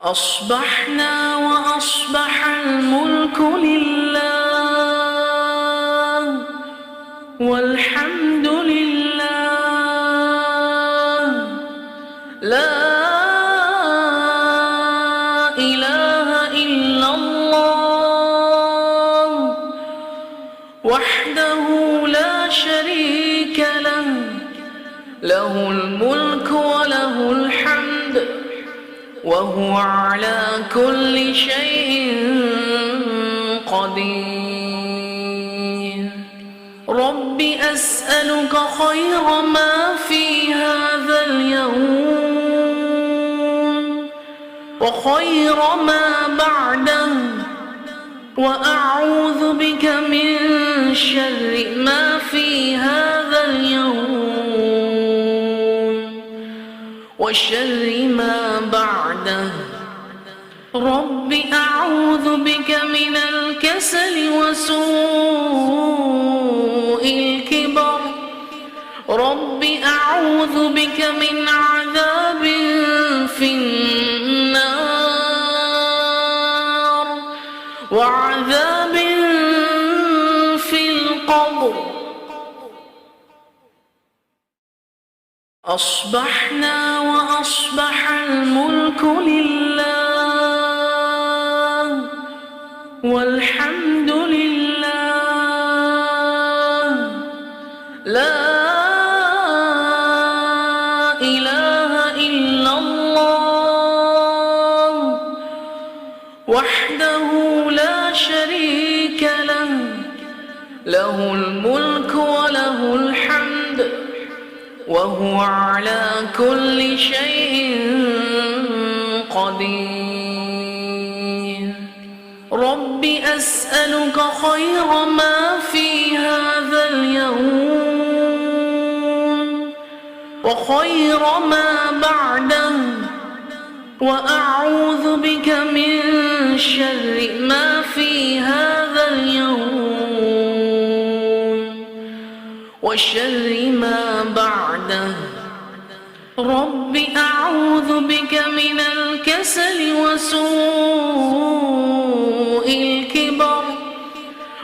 أصبحنا وأصبح الملك لله والحمد لله لا إله إلا الله وحده لا شريك له له الملك وله الحمد وهو على كل شيء قدير رب أسألك خير ما في هذا اليوم وخير ما بعده وأعوذ بك من شر ما في هذا اليوم وشر ما بعده رب أعوذ بك من الكسل وسوء الكبر رب أعوذ بك من عذاب في النار وعذاب في القبر أصبحنا وأصبح الملك لله والحمد لله لا إله إلا الله وحده لا شريك له له الملك وله الحمد وهو على كل شيء قدير رب أسألك خير ما في هذا اليوم وخير ما بعده وأعوذ بك من شر ما في هذا اليوم وشر ما بعده رب أعوذ بك من الكسل وسوء الكبر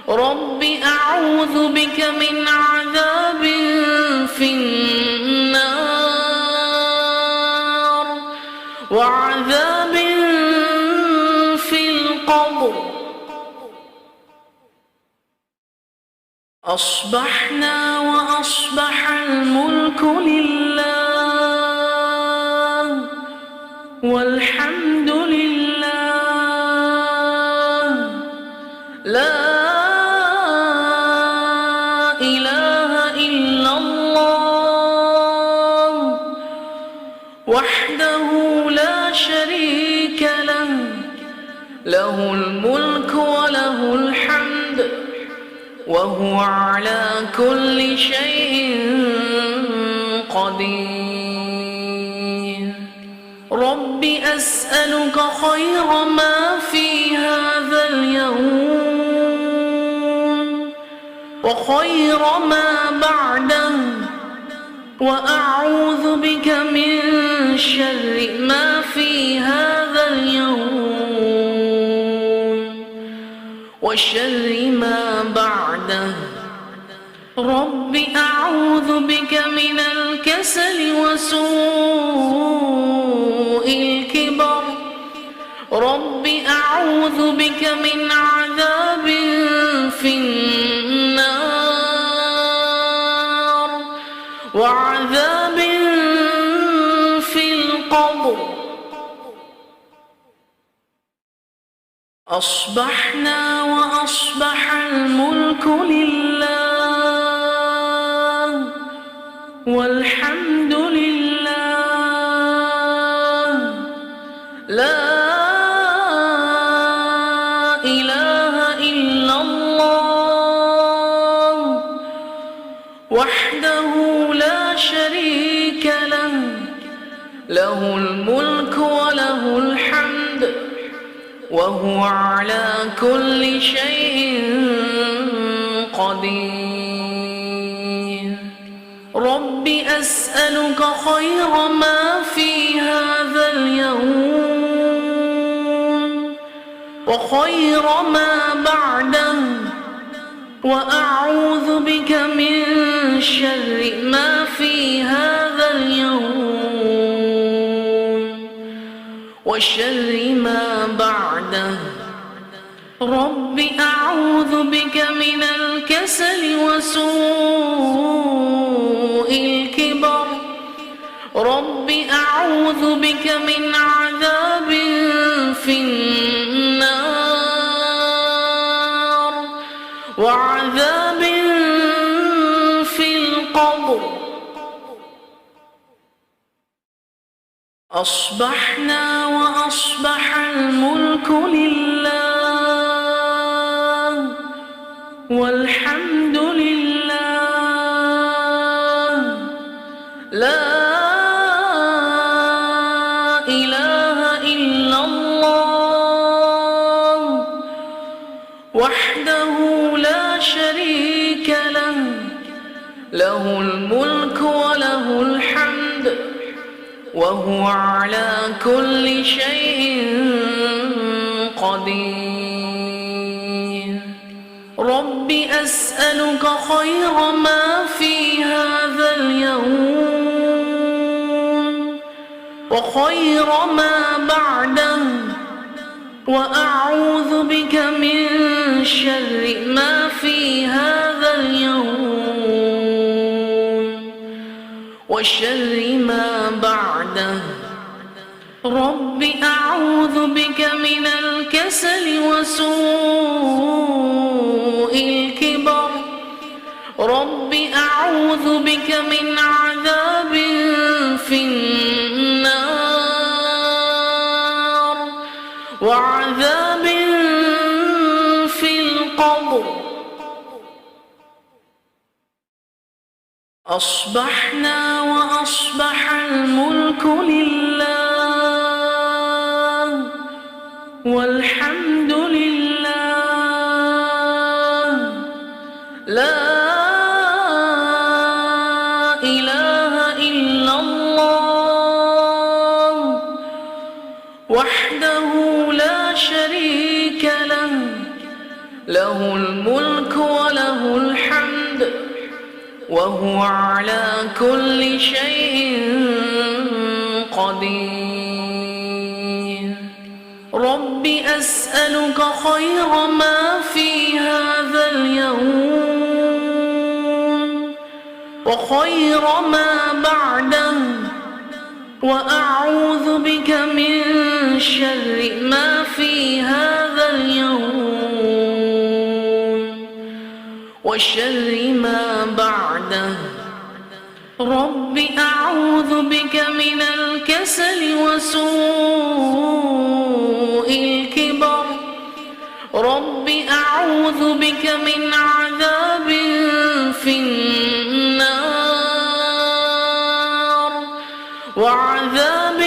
رب أعوذ بك من عذاب في النار وعذاب في القبر أصبحنا وأصبح الملك لله والحمد لله لا إله إلا الله وحده لا شريك له له الملك وله الحمد وهو على كل شيء قدير رب أسألك خير ما في هذا اليوم وخير ما بعده وأعوذ بك من شر ما في هذا اليوم وشر ما بعده رب أعوذ بك من الكسل وسوء الكبر رب أعوذ بك من عذاب في النار وعذاب في القبر أصبحنا وأصبح الملك لله والحمد لله لا إله إلا الله وحده لا شريك له له الملك وله الحمد وهو على كل شيء قدير رب أسألك خير ما في هذا اليوم وخير ما بعده، وأعوذ بك من شر ما في هذا اليوم وشر ما بعده. رب أعوذ بك من الكسل وسوء الكبر. رب أعوذ بك من عذاب في النار وعذاب في القبر. أصبحنا وأصبح الملك لله والحمد لله، لا إله إلا الله وحده لا شريك له، له الملك وله الحمد وهو على كل شيء قدير. رب أسألك خير ما في هذا اليوم وخير ما بعده، وأعوذ بك من شر ما في هذا اليوم وشر ما بعده. رب أعوذ بك من الكسل وسوء الكبر. رب أعوذ بك من عذاب في النار وعذاب في القبر. أصبحنا وأصبح الملك لله والحمد لله، لا إله إلا الله وحده لا شريك له، له الملك وله الحمد وهو على كل شيء قدير. رب أسألك خير ما في هذا اليوم وخير ما بعده، وأعوذ بك من شر ما في هذا اليوم وشر ما بعده. رب أعوذ بك من الكسل وسوء الكبر. رب أعوذ بك من عذاب في النار وعذاب